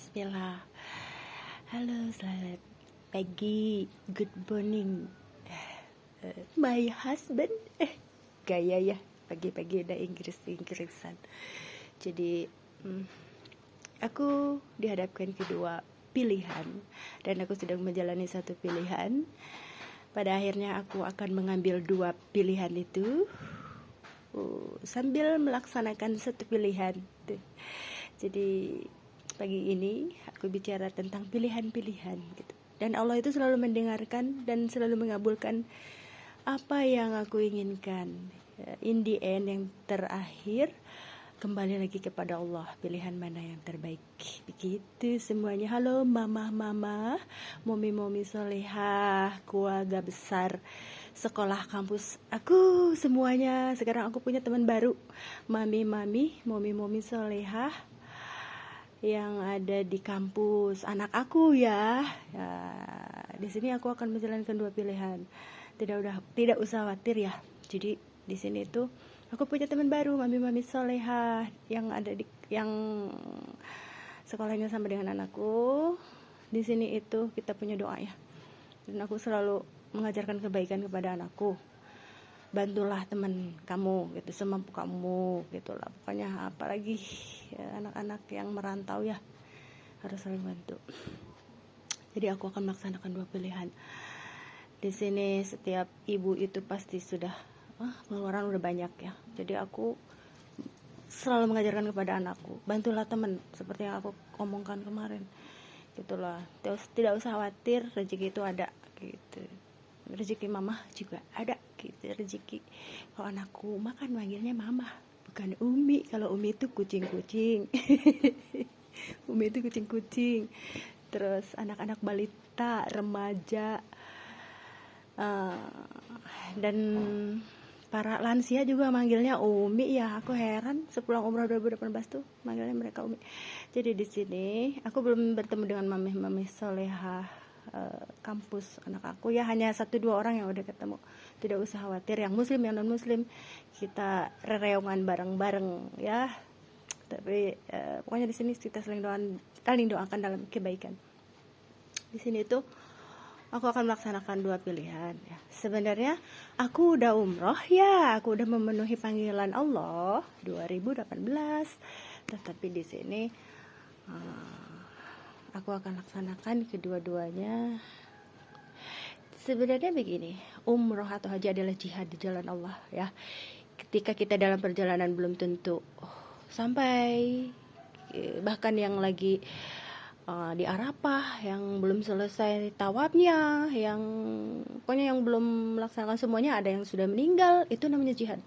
Bismillah. Halo, selamat pagi. Good morning. My husband. Gaya ya. Pagi-pagi udah Inggrisan. Jadi, aku dihadapkan kedua pilihan. Dan aku sedang menjalani satu pilihan. Pada akhirnya aku akan mengambil dua pilihan itu. Sambil melaksanakan satu pilihan. Jadi pagi ini aku bicara tentang pilihan-pilihan gitu. Dan Allah itu selalu mendengarkan dan selalu mengabulkan apa yang aku inginkan. In the end, yang terakhir kembali lagi kepada Allah, pilihan mana yang terbaik. Begitu semuanya. Halo mama, momi solehah, keluarga besar, sekolah, kampus, aku semuanya. Sekarang aku punya teman baru, momi momi solehah yang ada di kampus anak aku ya. Di sini aku akan menjalankan dua pilihan. Tidak usah khawatir ya. Jadi di sini tuh aku punya teman baru, mami solehah yang ada yang sekolahnya sama dengan anakku. Di sini itu kita punya doa ya. Dan aku selalu mengajarkan kebaikan kepada anakku. Bantulah teman kamu gitu, semampu kamu gitulah, pokoknya apalagi ya, anak-anak yang merantau ya harus saling bantu. Jadi aku akan melaksanakan dua pilihan. Di sini setiap ibu itu pasti sudah pengeluaran udah banyak ya. Jadi aku selalu mengajarkan kepada anakku, bantulah teman seperti yang aku omongkan kemarin gitulah. Tidak usah khawatir, rezeki itu ada gitu. Rezeki mama juga ada gitu. Rezeki kalau anakku makan manggilnya mama, bukan umi. Kalau umi itu kucing-kucing. Umi itu kucing-kucing. Terus anak-anak balita, remaja, dan para lansia juga manggilnya umi ya. Aku heran sepulang umroh 2018 tuh manggilnya mereka umi. Jadi di sini aku belum bertemu dengan mami solehah kampus anak aku ya, hanya 1-2 orang yang udah ketemu. Tidak usah khawatir, yang muslim yang non muslim kita rereongan bareng-bareng ya. Tapi pokoknya di sini kita saling doakan dalam kebaikan. Di sini tuh aku akan melaksanakan dua pilihan ya. Sebenarnya aku udah umroh ya, aku udah memenuhi panggilan Allah 2018. Tetapi di sini aku akan laksanakan kedua-duanya. Sebenarnya begini, umroh atau haji adalah jihad di jalan Allah ya. Ketika kita dalam perjalanan belum tentu sampai, bahkan yang lagi di Arafah, yang belum selesai tawafnya, yang pokoknya yang belum melaksanakan semuanya, ada yang sudah meninggal, itu namanya jihad.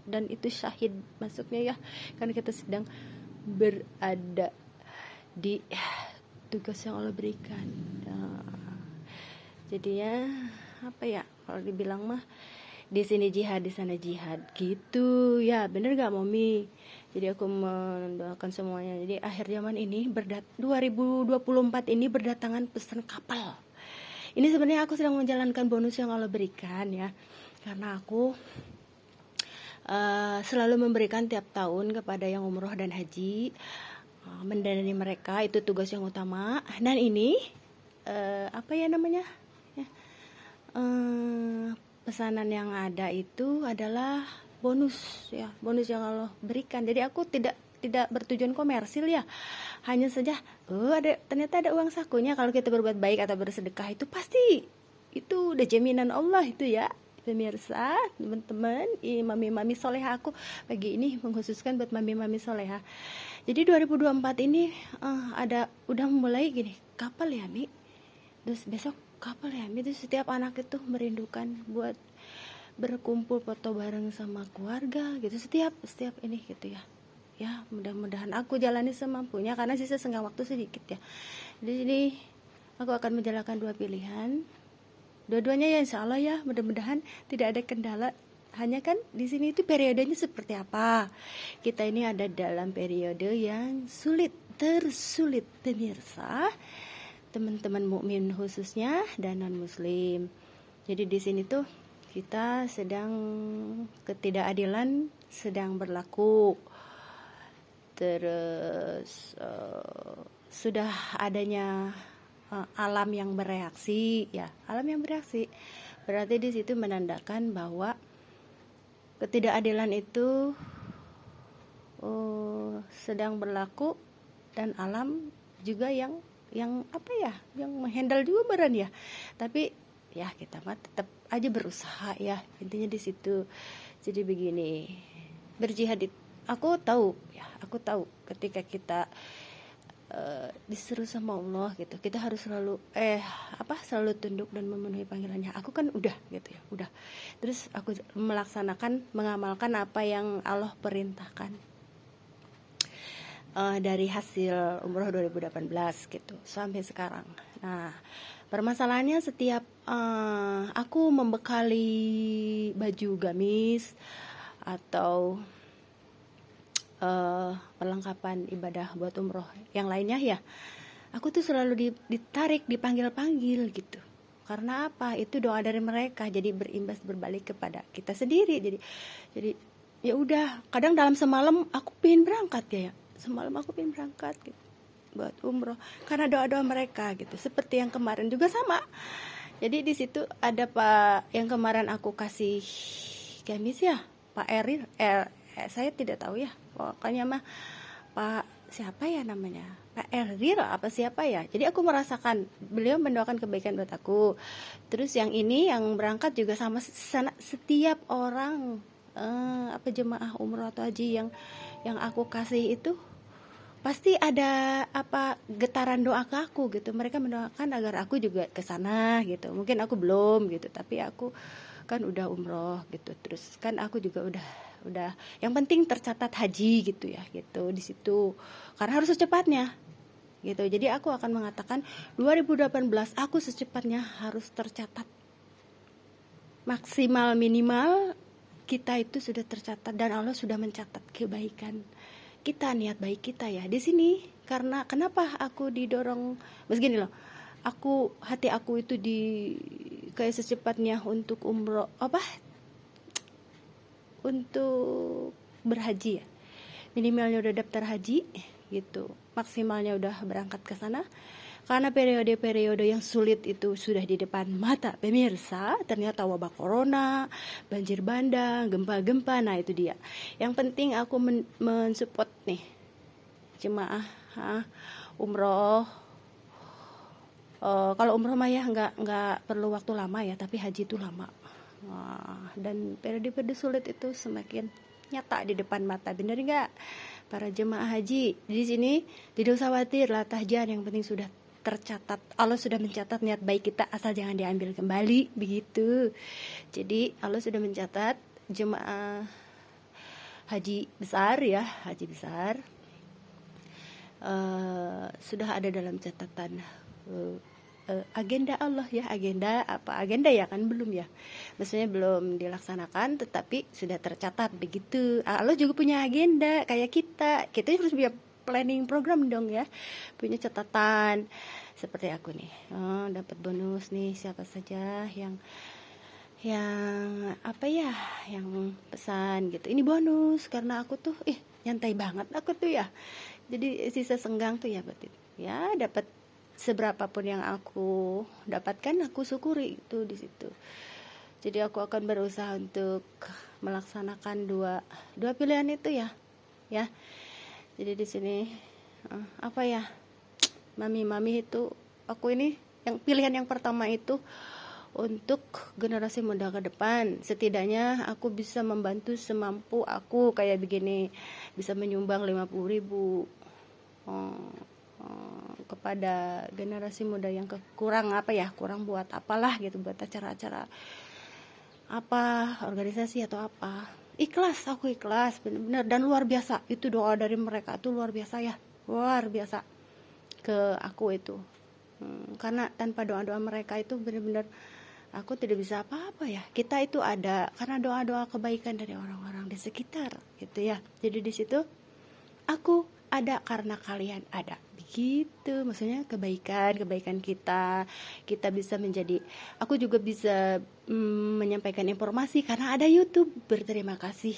Dan itu syahid masuknya ya, karena kita sedang berada di tugas yang Allah berikan. Jadi ya apa ya, kalau dibilang mah di sini jihad, di sana jihad gitu ya. Bener gak Momi? Jadi aku mendoakan semuanya. Jadi akhir zaman ini 2024 ini berdatangan pesan kapal. Ini sebenarnya aku sedang menjalankan bonus yang Allah berikan ya, karena aku selalu memberikan tiap tahun kepada yang umroh dan haji, mendanai mereka, itu tugas yang utama. Dan ini apa ya namanya ya, pesanan yang ada itu adalah bonus ya, bonus yang Allah berikan. Jadi aku tidak bertujuan komersil ya, hanya saja ternyata ada uang sakunya. Kalau kita berbuat baik atau bersedekah itu pasti itu udah jaminan Allah itu ya. Pemirsa, teman-teman, mami soleha, aku pagi ini mengkhususkan buat mami soleha. Jadi 2024 ini udah mulai gini, kapal ya Mi, terus besok kapal ya Mi. Itu setiap anak itu merindukan buat berkumpul foto bareng sama keluarga gitu, setiap ini gitu ya. Ya mudah-mudahan aku jalani semampunya, karena sisa setengah waktu sedikit ya. Jadi aku akan menjalankan dua pilihan, dua-duanya ya insya Allah ya, mudah-mudahan tidak ada kendala. Hanya kan di sini itu periodenya seperti apa. Kita ini ada dalam periode yang tersulit pemirsa, teman-teman mukmin khususnya dan non muslim. Jadi di sini tuh kita sedang ketidakadilan sedang berlaku. Terus sudah adanya alam yang bereaksi, ya, alam yang bereaksi. Berarti di situ menandakan bahwa ketidakadilan itu sedang berlaku, dan alam juga yang apa ya, yang menghandle juga beran ya. Tapi ya kita mah tetap aja berusaha ya, intinya di situ. Jadi begini, berjihad aku tahu ketika kita disuruh sama Allah gitu, kita harus selalu selalu tunduk dan memenuhi panggilannya. Aku kan udah gitu ya, udah. Terus aku mengamalkan apa yang Allah perintahkan dari hasil umroh 2018 gitu sampai sekarang. Nah, permasalahannya setiap aku membekali baju gamis atau perlengkapan ibadah buat umroh yang lainnya ya, aku tuh selalu ditarik, dipanggil-panggil gitu. Karena apa? Itu doa dari mereka, jadi berimbas berbalik kepada kita sendiri. Jadi ya udah, kadang dalam semalam aku pengen berangkat ya, semalam aku pengen berangkat gitu buat umroh karena doa-doa mereka gitu. Seperti yang kemarin juga sama. Jadi di situ ada Pak yang kemarin aku kasih gamis ya, Pak Eril, saya tidak tahu ya, pokoknya mah Pak siapa ya namanya, Pak Eril apa siapa ya. Jadi aku merasakan beliau mendoakan kebaikan buat aku. Terus yang ini yang berangkat juga sama, setiap orang jemaah umroh atau haji yang aku kasih itu pasti ada getaran doa ke aku gitu. Mereka mendoakan agar aku juga ke sana gitu. Mungkin aku belum gitu, tapi aku kan udah umroh gitu. Terus kan aku juga udah yang penting tercatat haji gitu ya, gitu di situ. Karena harus secepatnya gitu. Jadi aku akan mengatakan 2018 aku secepatnya harus tercatat. Maksimal minimal kita itu sudah tercatat, dan Allah sudah mencatat kebaikan kita, niat baik kita ya di sini. Karena kenapa aku didorong begini loh, hati aku itu kayak secepatnya untuk umroh untuk berhaji ya, minimalnya udah daftar haji gitu, maksimalnya udah berangkat ke sana. Karena periode-periode yang sulit itu sudah di depan mata pemirsa. Ternyata wabah corona, banjir bandang, gempa-gempa. Nah itu dia. Yang penting aku mensupport nih jemaah umroh. Kalau umroh mah ya nggak perlu waktu lama ya, tapi haji itu lama. Dan periode-periode sulit itu semakin nyata di depan mata, bener nggak para jemaah haji di sini? Tidak usah khawatir lah tahjan, yang penting sudah tercatat, Allah sudah mencatat niat baik kita, asal jangan diambil kembali begitu. Jadi Allah sudah mencatat jemaah haji besar ya, haji besar sudah ada dalam catatan agenda Allah ya. Agenda ya kan belum ya, maksudnya belum dilaksanakan tetapi sudah tercatat begitu. Allah juga punya agenda kayak kita harus punya planning program dong ya, punya catatan. Seperti aku nih, dapat bonus nih, siapa saja yang yang pesan gitu, ini bonus karena aku tuh nyantai banget aku tuh ya. Jadi sisa senggang tuh ya berarti ya, dapat seberapa pun yang aku dapatkan aku syukuri itu di situ. Jadi aku akan berusaha untuk melaksanakan dua pilihan itu ya. Jadi di sini mami itu aku ini yang pilihan yang pertama itu untuk generasi muda ke depan. Setidaknya aku bisa membantu semampu aku kayak begini, bisa menyumbang 50.000 kepada generasi muda yang kurang buat apalah gitu, buat acara-acara organisasi atau apa. Aku ikhlas benar-benar, dan luar biasa itu doa dari mereka tuh, luar biasa ke aku itu. Karena tanpa doa-doa mereka itu benar-benar aku tidak bisa apa-apa ya. Kita itu ada karena doa-doa kebaikan dari orang-orang di sekitar gitu ya. Jadi di situ aku ada karena kalian ada, begitu. Maksudnya kebaikan kita bisa menjadi, aku juga bisa menyampaikan informasi karena ada YouTube. Berterima kasih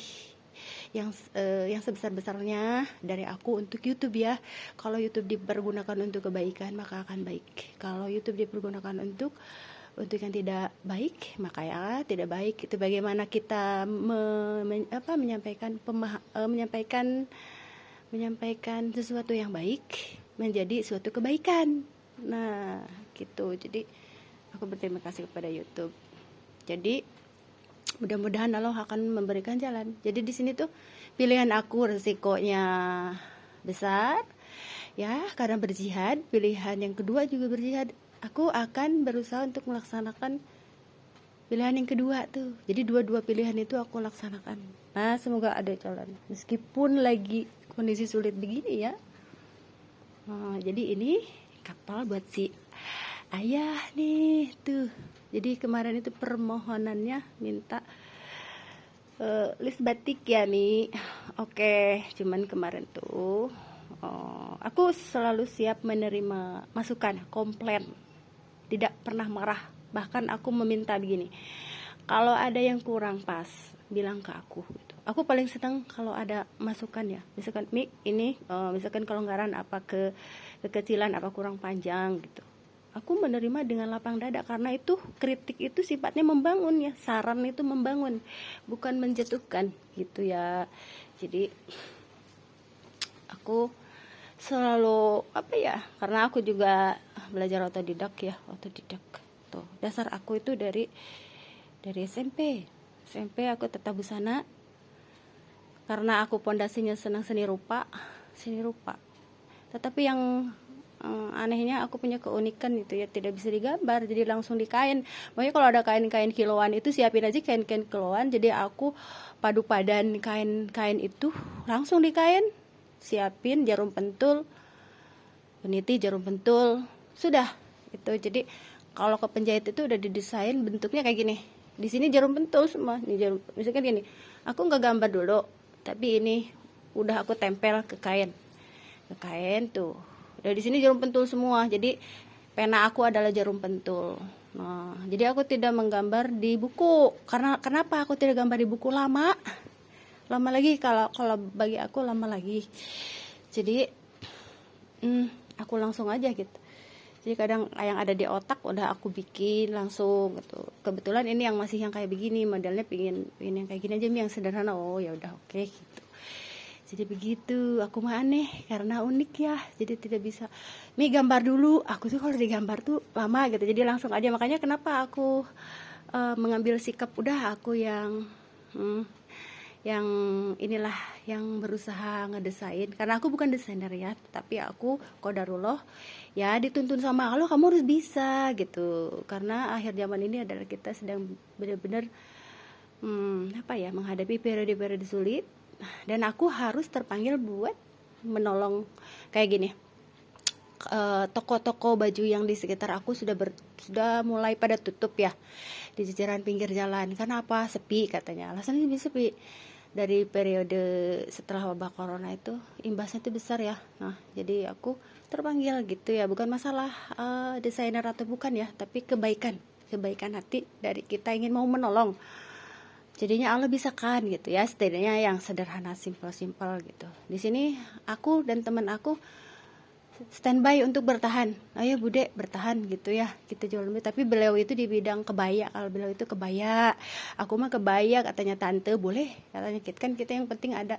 yang sebesar-besarnya dari aku untuk YouTube ya. Kalau YouTube dipergunakan untuk kebaikan maka akan baik. Kalau YouTube dipergunakan untuk yang tidak baik maka ya tidak baik. Itu bagaimana kita menyampaikan sesuatu yang baik menjadi suatu kebaikan. Nah, gitu. Jadi aku berterima kasih kepada YouTube. Jadi mudah-mudahan Allah akan memberikan jalan. Jadi di sini tuh pilihan aku resikonya besar ya, karena berjihad. Pilihan yang kedua juga berjihad. Aku akan berusaha untuk melaksanakan pilihan yang kedua tuh. Jadi dua-dua pilihan itu aku laksanakan. Nah, semoga ada jalan. Meskipun lagi kondisi sulit begini ya. Jadi ini kapal buat si ayah nih tuh. Jadi kemarin itu permohonannya minta list batik ya Mi. Oke, cuman kemarin tuh aku selalu siap menerima masukan, komplain, tidak pernah marah. Bahkan aku meminta begini, kalau ada yang kurang pas bilang ke aku gitu. Aku paling senang kalau ada masukan ya, misalkan Mi ini misalkan kelonggaran apa, kekecilan apa, kurang panjang gitu. Aku menerima dengan lapang dada, karena itu kritik itu sifatnya membangun ya, saran itu membangun, bukan menjatuhkan gitu ya. Jadi aku selalu karena aku juga belajar otodidak ya, tuh dasar aku itu dari SMP aku tetap busana, karena aku pondasinya senang seni rupa. Tetapi yang anehnya aku punya keunikan gitu ya, tidak bisa digambar, jadi langsung di kain. Makanya kalau ada kain-kain kiloan itu siapin aja kain-kain kiloan, jadi aku padu padan kain itu langsung di kain, siapin jarum pentul, peniti, jarum pentul, sudah itu. Jadi kalau ke penjahit itu udah didesain bentuknya kayak gini, di sini jarum pentul semua nih, jarum misalkan gini, aku nggak gambar dulu, tapi ini udah aku tempel ke kain tuh, udah di sini jarum pentul semua. Jadi pena aku adalah jarum pentul. Nah, jadi aku tidak menggambar di buku. Karena kenapa aku tidak gambar di buku? Lama lagi, kalau bagi aku lama lagi. Jadi aku langsung aja gitu. Jadi kadang yang ada di otak udah aku bikin langsung gitu. Kebetulan ini yang masih yang kayak begini, modelnya pingin yang kayak gini aja, yang sederhana. Oh ya udah oke gitu. Jadi begitu, aku mah aneh karena unik ya. Jadi tidak bisa gambar dulu. Aku tuh kalau digambar tuh lama gitu. Jadi langsung aja, makanya kenapa aku mengambil sikap udah aku yang inilah yang berusaha ngedesain, karena aku bukan desainer ya, tapi aku qadarullah ya, dituntun sama Allah, kamu harus bisa gitu. Karena akhir zaman ini adalah kita sedang benar-benar menghadapi periode-periode sulit, dan aku harus terpanggil buat menolong kayak gini. Toko-toko baju yang di sekitar aku sudah mulai pada tutup ya, di jajaran pinggir jalan. Karena apa? Sepi katanya, alasannya sepi. Dari periode setelah wabah corona itu imbasnya itu besar ya. Nah, jadi aku terpanggil gitu ya, bukan masalah desainer atau bukan ya, tapi kebaikan hati dari kita ingin mau menolong. Jadinya Allah bisa kan gitu ya, setidaknya yang sederhana, simple gitu. Di sini aku dan teman aku standby untuk bertahan. Ayo Bude bertahan gitu ya, kita jual lebih. Tapi beliau itu di bidang kebaya. Kalau beliau itu kebaya, aku mah kebaya, katanya tante. Boleh katanya, kita yang penting ada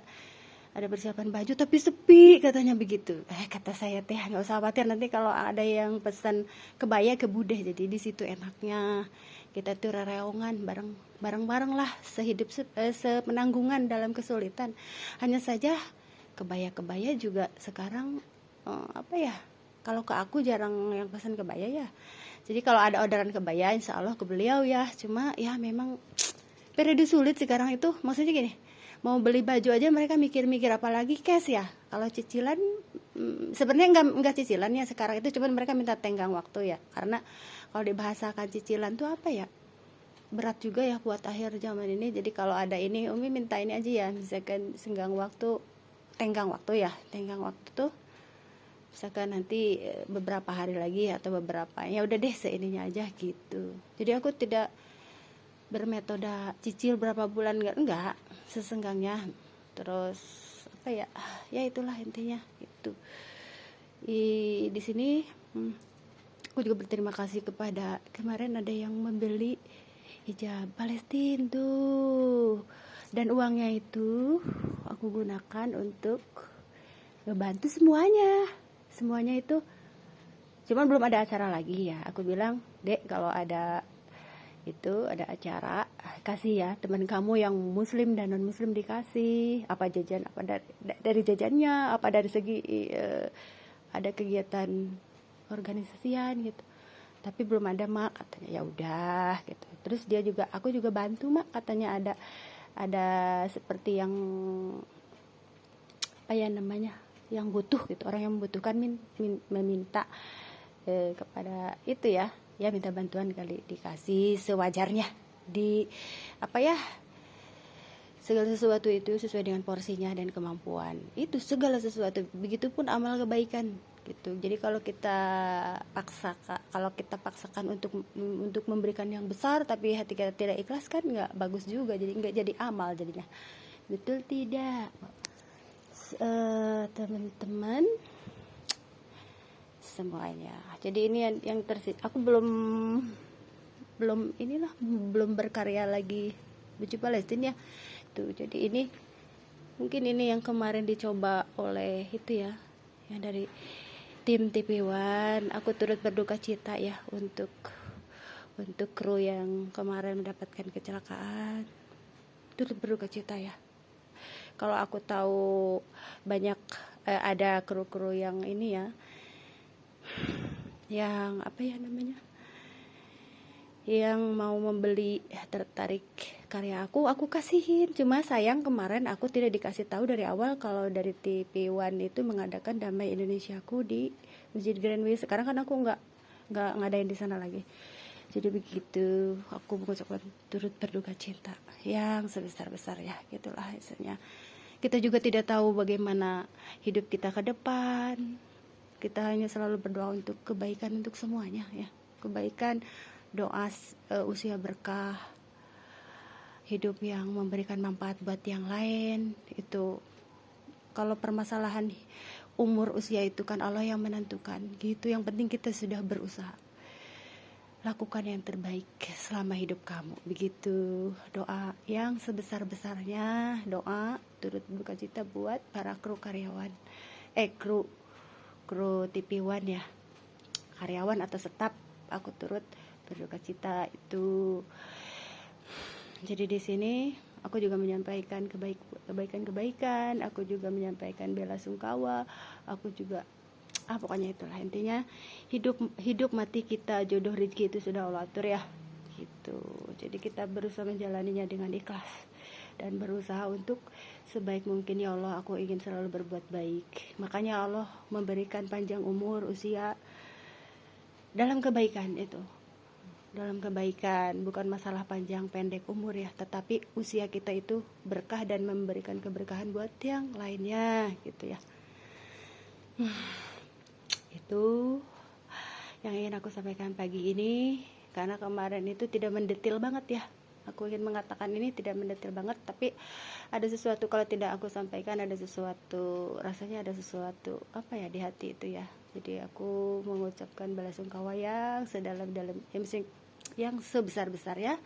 persiapan baju, tapi sepi katanya begitu. Kata saya teh nggak usah khawatir, nanti kalau ada yang pesan kebaya ke Bude. Jadi di situ enaknya kita tuh rereongan bareng lah, sehidup sepenanggungan dalam kesulitan. Hanya saja kebaya juga sekarang kalau ke aku jarang yang pesan kebaya ya. Jadi kalau ada orderan kebaya insya Allah ke beliau ya. Cuma ya memang periode sulit sekarang itu. Maksudnya gini, mau beli baju aja mereka mikir-mikir, apalagi cash ya. Kalau cicilan sebenarnya enggak cicilan ya sekarang itu, cuman mereka minta tenggang waktu ya. Karena kalau dibahasakan cicilan tuh berat juga ya buat akhir zaman ini. Jadi kalau ada ini, Umi minta ini aja ya, misalkan tenggang waktu tuh misalkan nanti beberapa hari lagi atau beberapa, ya udah deh seininya aja gitu. Jadi aku tidak bermetoda cicil berapa bulan, enggak, sesenggangnya terus apa ya, ya itulah intinya itu. Di sini aku juga berterima kasih kepada, kemarin ada yang membeli hijab Palestina tuh, dan uangnya itu aku gunakan untuk ngebantu semuanya itu. Cuman belum ada acara lagi ya, aku bilang, Dek, kalau ada acara, kasih ya teman kamu yang muslim dan non muslim, dikasih apa jajan, apa dari jajannya, apa dari segi ada kegiatan organisasian gitu. Tapi belum ada, Mak, katanya. Ya udah gitu. Terus aku juga bantu, Mak, katanya ada seperti yang apa ya namanya, yang butuh gitu, orang yang membutuhkan meminta kepada itu ya minta bantuan, kali dikasih sewajarnya, di apa ya, segala sesuatu itu sesuai dengan porsinya dan kemampuan, itu segala sesuatu. Begitupun amal kebaikan gitu. Jadi kalau kita paksakan untuk memberikan yang besar tapi hati kita tidak ikhlas, kan nggak bagus juga, jadi nggak jadi amal jadinya, betul tidak? Teman-teman semuanya. Jadi ini yang aku belum berkarya lagi baju Palestina ya tuh. Jadi ini mungkin ini yang kemarin dicoba oleh itu ya, yang dari tim TV1. Aku turut berduka cita ya untuk kru yang kemarin mendapatkan kecelakaan, turut berduka cita ya. Kalau aku tahu banyak ada kru-kru yang ini ya, yang apa ya namanya, yang mau membeli, tertarik karya aku kasihin. Cuma sayang kemarin aku tidak dikasih tahu dari awal kalau dari TV1 itu mengadakan Damai Indonesiaku di Masjid Grand Way. Sekarang kan aku nggak ngadain di sana lagi. Jadi begitu, aku mengucapkan turut berduka cita yang sebesar-besarnya, gitulah hasilnya. Kita juga tidak tahu bagaimana hidup kita ke depan. Kita hanya selalu berdoa untuk kebaikan untuk semuanya ya. Kebaikan, doa usia berkah, hidup yang memberikan manfaat buat yang lain. Itu kalau permasalahan umur usia itu kan Allah yang menentukan gitu. Yang penting kita sudah berusaha. Lakukan yang terbaik selama hidup kamu. Begitu doa yang sebesar-besarnya, doa turut berduka cita buat para kru karyawan. Kru TV1 ya, karyawan atau staf, aku turut berduka cita itu. Jadi di sini aku juga menyampaikan kebaikan, aku juga menyampaikan bela sungkawa, aku juga pokoknya itulah intinya. Hidup mati kita, jodoh rezeki itu sudah Allah atur ya gitu. Jadi kita berusaha menjalaninya dengan ikhlas dan berusaha untuk sebaik mungkin. Ya Allah, aku ingin selalu berbuat baik. Makanya Allah memberikan panjang umur, usia dalam kebaikan itu. Dalam kebaikan, bukan masalah panjang pendek umur ya, tetapi usia kita itu berkah dan memberikan keberkahan buat yang lainnya gitu ya. Itu yang ingin aku sampaikan pagi ini, karena kemarin itu tidak mendetil banget ya. Aku ingin mengatakan ini tidak mendetil banget, tapi ada sesuatu kalau tidak aku sampaikan, ada sesuatu, rasanya ada sesuatu apa ya di hati itu ya. Jadi aku mengucapkan bela sungkawa yang sedalam-dalam, yang sebesar-besar ya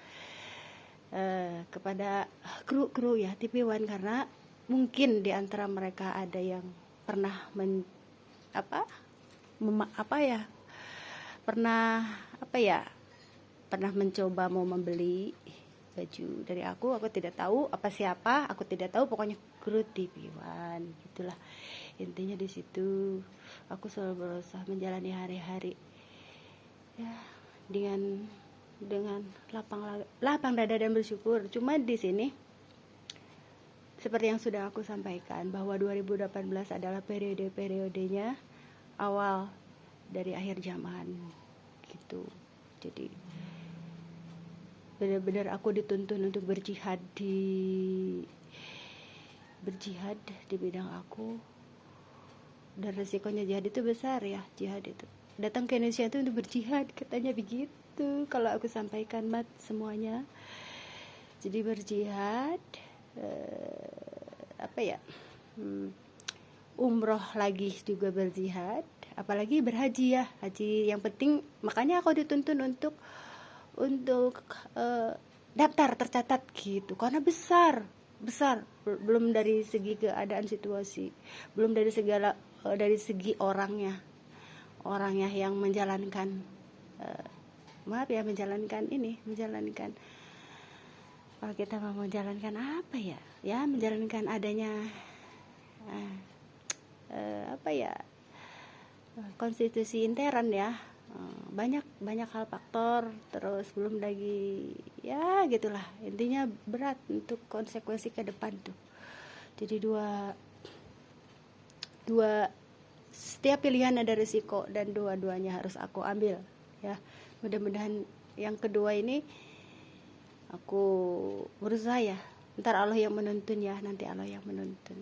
kepada kru ya TV1, karena mungkin di antara mereka ada yang pernah pernah mencoba mau membeli baju dari aku tidak tahu siapa, aku tidak tahu, pokoknya kru TV1 gitulah intinya. Di situ aku selalu berusaha menjalani hari-hari ya dengan lapang dada dan bersyukur. Cuma di sini seperti yang sudah aku sampaikan bahwa 2018 adalah periode-periodenya awal dari akhir zaman gitu. Jadi benar-benar aku dituntun untuk berjihad di bidang aku, dan resikonya jihad itu besar ya. Jihad itu datang ke Indonesia itu untuk berjihad, katanya begitu kalau aku sampaikan semuanya. Jadi berjihad apa ya, umroh lagi juga berjihad, apalagi berhaji ya, haji yang penting. Makanya aku dituntun untuk daftar tercatat gitu, karena besar belum dari segi keadaan situasi, belum dari segala dari segi orangnya yang menjalankan menjalankan kalau kita mau menjalankan apa ya, menjalankan adanya konstitusi intern ya. Banyak hal faktor, terus belum lagi ya gitulah, intinya berat untuk konsekuensi ke depan tuh. Jadi setiap pilihan ada risiko, dan dua-duanya harus aku ambil ya. Mudah-mudahan yang kedua ini aku berusaha ya, ntar Allah yang menuntun ya, nanti Allah yang menuntun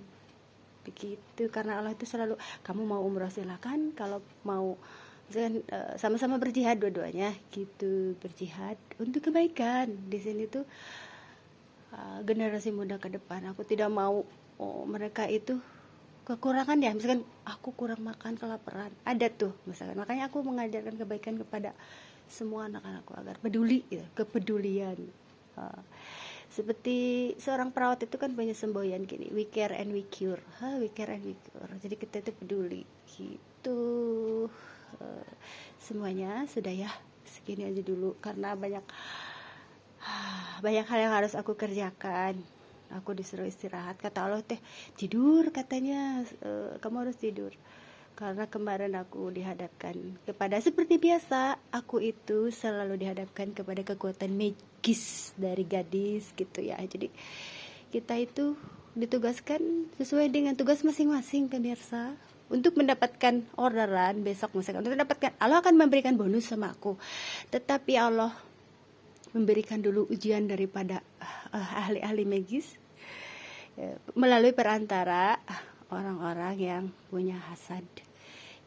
begitu. Karena Allah itu selalu, kamu mau umroh silakan, kalau mau misalkan sama-sama berjihad dua-duanya gitu, berjihad untuk kebaikan. Di sini tuh generasi muda ke depan, aku tidak mau mereka itu kekurangan ya, misalkan aku kurang makan, kelaparan, ada tuh misalkan. Makanya aku mengajarkan kebaikan kepada semua anak-anakku agar peduli gitu, kepedulian. Seperti seorang perawat itu kan punya semboyan gini, we care and we cure. Jadi kita itu peduli gitu. Semuanya sudah ya, segini aja dulu karena banyak hal yang harus aku kerjakan. Aku disuruh istirahat, kata Allah tidur, katanya kamu harus tidur. Karena kemarin aku dihadapkan kepada, seperti biasa, aku itu selalu dihadapkan kepada kekuatan magis dari gadis gitu ya. Jadi kita itu ditugaskan sesuai dengan tugas masing-masing pemirsa, untuk mendapatkan orderan besok misalkan, untuk mendapatkan, Allah akan memberikan bonus sama aku, tetapi Allah memberikan dulu ujian daripada ahli-ahli magis melalui perantara orang-orang yang punya hasad.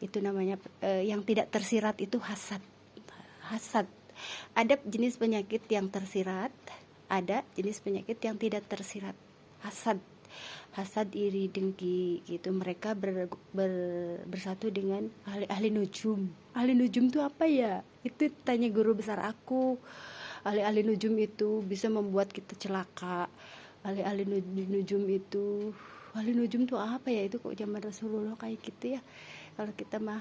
Itu namanya yang tidak tersirat itu hasad. Ada jenis penyakit yang tersirat, ada jenis penyakit yang tidak tersirat. Hasad, iri, dengki gitu. Mereka bersatu dengan ahli nujum. Ahli nujum itu apa ya? Itu tanya guru besar aku. Ahli nujum itu bisa membuat kita celaka. Ahli nujum itu apa ya? Itu kok zaman Rasulullah kayak gitu ya. Kalau kita mah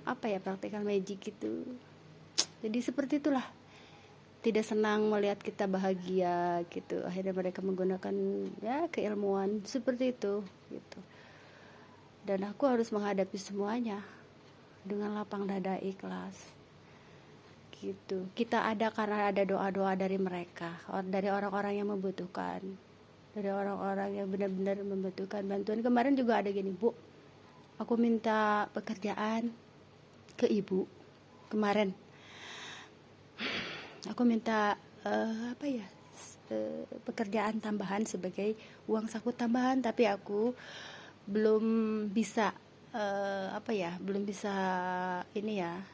praktikal magic gitu. Jadi seperti itulah. Tidak senang melihat kita bahagia gitu. Akhirnya mereka menggunakan ya keilmuan seperti itu gitu. Dan aku harus menghadapi semuanya dengan lapang dada, ikhlas gitu. Kita ada karena ada doa-doa dari mereka, dari orang-orang yang membutuhkan, dari orang-orang yang benar-benar membutuhkan bantuan. Kemarin juga ada gini, Bu, aku minta pekerjaan ke ibu kemarin. Aku minta pekerjaan tambahan sebagai uang saku tambahan, tapi aku belum bisa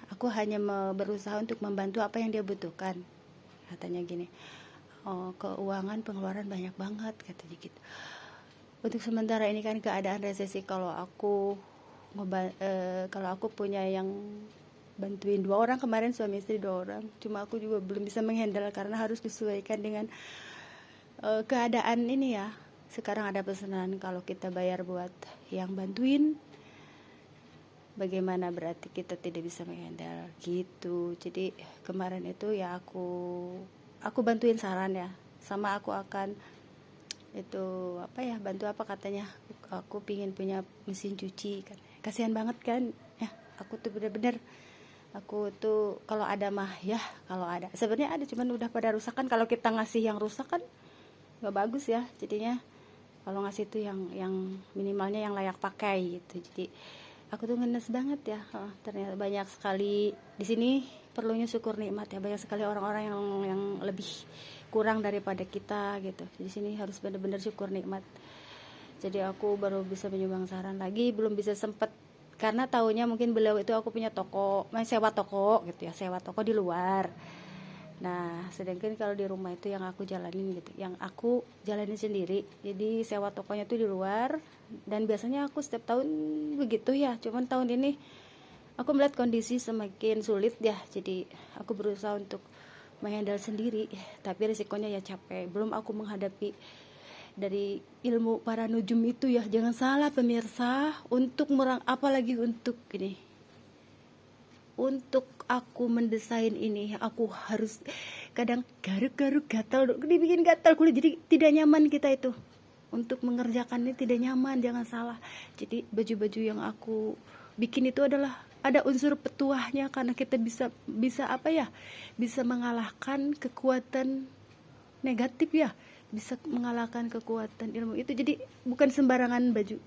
aku hanya berusaha untuk membantu apa yang dia butuhkan. Katanya gini, keuangan pengeluaran banyak banget, katanya gitu. Untuk sementara ini kan keadaan resesi, kalau aku punya yang bantuin 2 orang kemarin, suami istri 2 orang, cuma aku juga belum bisa menghandle karena harus disesuaikan dengan keadaan ini ya. Sekarang ada pesanan kalau kita bayar buat yang bantuin, bagaimana berarti kita tidak bisa menghandle gitu. Jadi kemarin itu ya aku bantuin saran ya, sama aku akan bantu katanya, aku pingin punya mesin cuci kan. Kasihan banget kan ya, aku tuh bener-bener kalau ada mah ya, kalau ada sebenarnya ada, cuman udah pada rusak kan. Kalau kita ngasih yang rusak kan nggak bagus ya, jadinya kalau ngasih itu yang minimalnya yang layak pakai gitu. Jadi aku tuh ngenes banget ya, ternyata banyak sekali di sini perlunya syukur nikmat ya. Banyak sekali orang-orang yang lebih kurang daripada kita gitu. Di sini harus benar-benar syukur nikmat. Jadi aku baru bisa menyumbang saran lagi, belum bisa sempet karena taunya mungkin beliau itu aku punya toko, sewa toko gitu ya, sewa toko di luar. Nah, sedangkan kalau di rumah itu yang aku jalanin gitu, yang aku jalanin sendiri. Jadi sewa tokonya tuh di luar, dan biasanya aku setiap tahun begitu ya. Cuman tahun ini aku melihat kondisi semakin sulit ya. Jadi aku berusaha untuk menghandle sendiri, tapi risikonya ya capek. Belum aku menghadapi dari ilmu para nujum itu ya. Jangan salah pemirsa, untuk apalagi untuk ini, untuk aku mendesain ini, aku harus kadang garuk-garuk gatal, dibikin gatal kulit, jadi tidak nyaman kita itu untuk mengerjakannya, tidak nyaman. Jangan salah, jadi baju-baju yang aku bikin itu adalah ada unsur petuahnya, karena kita bisa apa ya, bisa mengalahkan kekuatan negatif ya, bisa mengalahkan kekuatan ilmu itu. Jadi bukan sembarangan baju.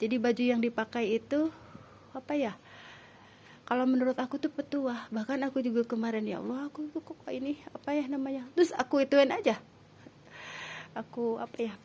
Jadi baju yang dipakai itu apa ya, kalau menurut aku tuh petuah. Bahkan aku juga kemarin, ya Allah, aku tuh kok ini apa ya namanya, terus aku ituin aja, aku apa ya